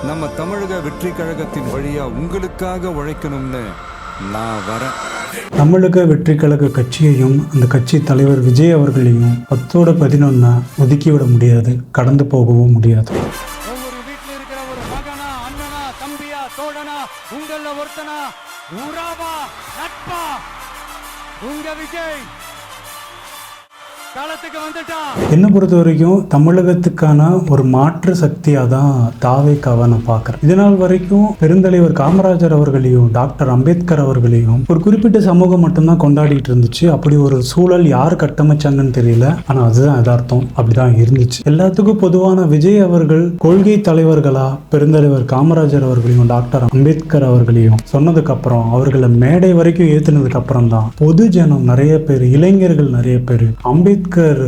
நம்ம தமிழக வெற்றி கழகத்தின் வழியா உங்களுக்காக உழைக்கணும்னு நான் வரேன். தமிழக வெற்றி கழக கட்சியையும் அந்த கட்சி தலைவர் விஜய் அவர்களையும் 10-11 ஒதுக்கிவிட முடியாது, கடந்து போகவும் முடியாது. ஒவ்வொரு வீட்டில் இருக்கிற ஒரு மகனா, அண்ணனா, தம்பியா, தோழனா, உங்கள ஒருத்தனா, உறவா, நட்பா, உங்க விஜய் களத்துக்கு வந்துட்டா. என்னை பொறுத்த வரைக்கும் தமிழகத்துக்கான ஒரு மாற்று சக்தியாக தான் தாவேக்காவை நான் பார்க்குறேன். இதனால் வரைக்கும் பெருந்தலைவர் காமராஜர் அவர்களையும் டாக்டர் அம்பேத்கர் அவர்களையும் ஒரு குறிப்பிட்ட சமூகம் மட்டும்தான் கொண்டாடிட்டு இருந்துச்சு. அப்படி ஒரு சூழல் யார் கட்டமைச்சாங்கன்னு தெரியல, ஆனால் அதுதான் யதார்த்தம், அப்படிதான் இருந்துச்சு. எல்லாத்துக்கும் பொதுவான விஜய் அவர்கள் கொள்கை தலைவர்களா பெருந்தலைவர் காமராஜர் அவர்களையும் டாக்டர் அம்பேத்கர் அவர்களையும் சொன்னதுக்கு அப்புறம், அவர்களை மேடை வரைக்கும் ஏத்துனதுக்கு அப்புறம் தான் பொது ஜனம் நிறைய பேர், இளைஞர்கள் நிறைய பேர் அம்பேத்கர்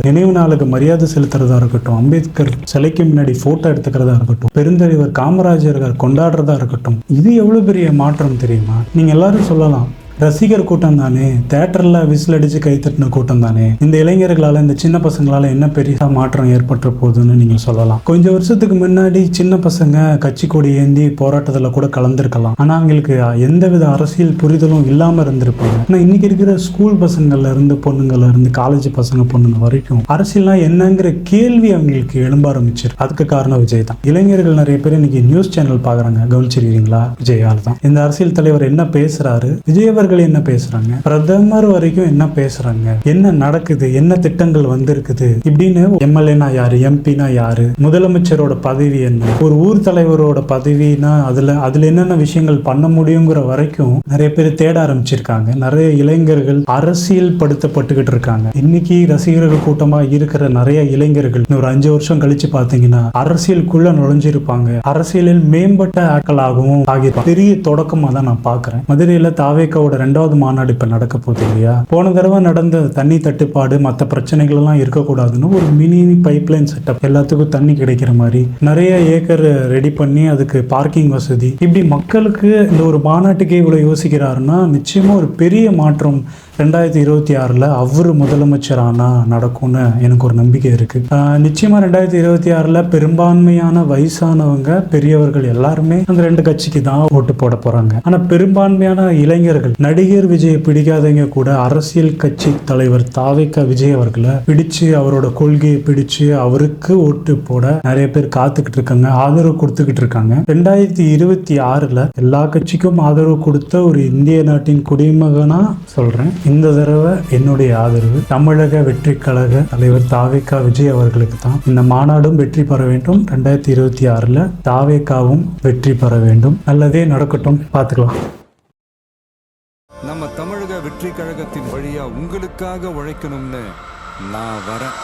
நினைவு நாளுக்கு மரியாதை செலுத்துறதா இருக்கட்டும், அம்பேத்கர் சிலைக்கு முன்னாடி போட்டோ எடுத்துக்கிறதா இருக்கட்டும், பெருந்தலைவர் காமராஜர்கள் கொண்டாடுறதா இருக்கட்டும், இது எவ்வளவு பெரிய மாற்றம் தெரியுமா? நீங்க எல்லாரும் சொல்லலாம், ரசிகர் கூட்டம் தானே, தேட்டர்ல விசில் அடிச்சு கைத்தட்டின கூட்டம் தானே, இந்த இளைஞர்களால இந்த சின்ன பசங்களால என்ன பெரிய மாற்றம் ஏற்பட்ட போகுதுன்னு நீங்க சொல்லலாம். கொஞ்சம் வருஷத்துக்கு முன்னாடி சின்ன பசங்க கட்சி கொடி ஏந்தி போராட்டத்துல கூட கலந்துருக்கலாம், ஆனா அவங்களுக்கு எந்தவித அரசியல் புரிதலும் இல்லாம இருந்திருப்பாங்க. ஆனா இன்னைக்கு இருக்கிற ஸ்கூல் பசங்கள்ல இருந்து பொண்ணுங்கள்ல இருந்து காலேஜ் பசங்க பொண்ணுங்க வரைக்கும் அரசியல்லாம் என்னங்கிற கேள்வி அவங்களுக்கு எழும்ப ஆரம்பிச்சிருக்கு. அதுக்கு காரணம் விஜய் தான். இளைஞர்கள் நிறைய பேர் இன்னைக்கு நியூஸ் சேனல் பாக்குறாங்க, கவனிச்சிருக்கீங்களா? விஜயால் தான். இந்த அரசியல் தலைவர் என்ன பேசுறாரு, விஜய் என்ன பேசுறாங்க, பிரதமர் வரைக்கும் என்ன பேசுறாங்க, என்ன நடக்குது, என்ன திட்டங்கள் வந்திருக்குது, இப்படின்னு எம்எல்ஏனா யாரு, எம்பினா யாரு, முதலமைச்சரோட பதவி என்ன, ஒரு ஊர் தலைவரோட பதவினா அதுல என்னென்ன விஷயங்கள் பண்ண முடியுங்கிற வரைக்கும் நிறைய பேர் தேட ஆரம்பிச்சிருக்காங்க. நிறைய இளைஞர்கள் அரசியல் படுத்தப்பட்டுக்கிட்டு இருக்காங்க. இன்னைக்கு ரசிகர்கள் கூட்டமா இருக்கிற நிறைய இளைஞர்கள் ஒரு 5 வருஷம் கழிச்சு பாத்தீங்கன்னா அரசியலுக்குள்ள நுழைஞ்சிருப்பாங்க, அரசியலில் மேம்பட்ட ஆட்களாகவும் ஆகியிருப்பாங்க. பெரிய தொடக்கமா தான் நான் பாக்குறேன். மதுரையில தாவேக்காவோட 2வது மாநாடு இப்ப நடக்க போகுது இல்லையா? போன தடவை நடந்த தண்ணி தட்டுப்பாடு மற்ற பிரச்சனைகள் எல்லாம் இருக்கக்கூடாதுன்னு ஒரு மினி பைப்லைன் செட்டப், எல்லாத்துக்கும் தண்ணி கிடைக்கிற மாதிரி நிறைய ஏக்கர் ரெடி பண்ணி அதுக்கு பார்க்கிங் வசதி, இப்படி மக்களுக்கு இந்த ஒரு மாநாட்டுக்கே இவ்வளவு யோசிக்கிறாருன்னா நிச்சயமா ஒரு பெரிய மாற்றம் 2026 அவரு முதலமைச்சர் ஆனா நடக்கும்னு எனக்கு ஒரு நம்பிக்கை இருக்கு. நிச்சயமா 2026 பெரும்பான்மையான வயசானவங்க பெரியவர்கள் எல்லாருமே அந்த 2 கட்சிக்கு தான் ஓட்டு போட போறாங்க. ஆனா பெரும்பான்மையான இளைஞர்கள், நடிகர் விஜய் பிடிக்காதவங்க கூட அரசியல் கட்சி தலைவர் தாவேக்கா விஜய் அவர்களை பிடிச்சு, அவரோட கொள்கையை பிடிச்சு அவருக்கு ஓட்டு போட நிறைய பேர் காத்துக்கிட்டு இருக்காங்க, ஆதரவு கொடுத்துக்கிட்டு இருக்காங்க. 2026 எல்லா கட்சிக்கும் ஆதரவு கொடுத்த ஒரு இந்திய நாட்டின் குடிமகனா சொல்றேன், இந்த தடவை என்னுடைய ஆதரவு தமிழக வெற்றி கழக தலைவர் தாவேக்கா விஜய் அவர்களுக்கு தான். இந்த மாநாடும் வெற்றி பெற வேண்டும், 2026 தாவேக்காவும் வெற்றி பெற வேண்டும். நல்லதே நடக்கட்டும், பார்த்துக்கலாம். நம்ம தமிழக வெற்றி கழகத்தின் வழியா உங்களுக்காக உழைக்கணும்னு நான் வரேன்.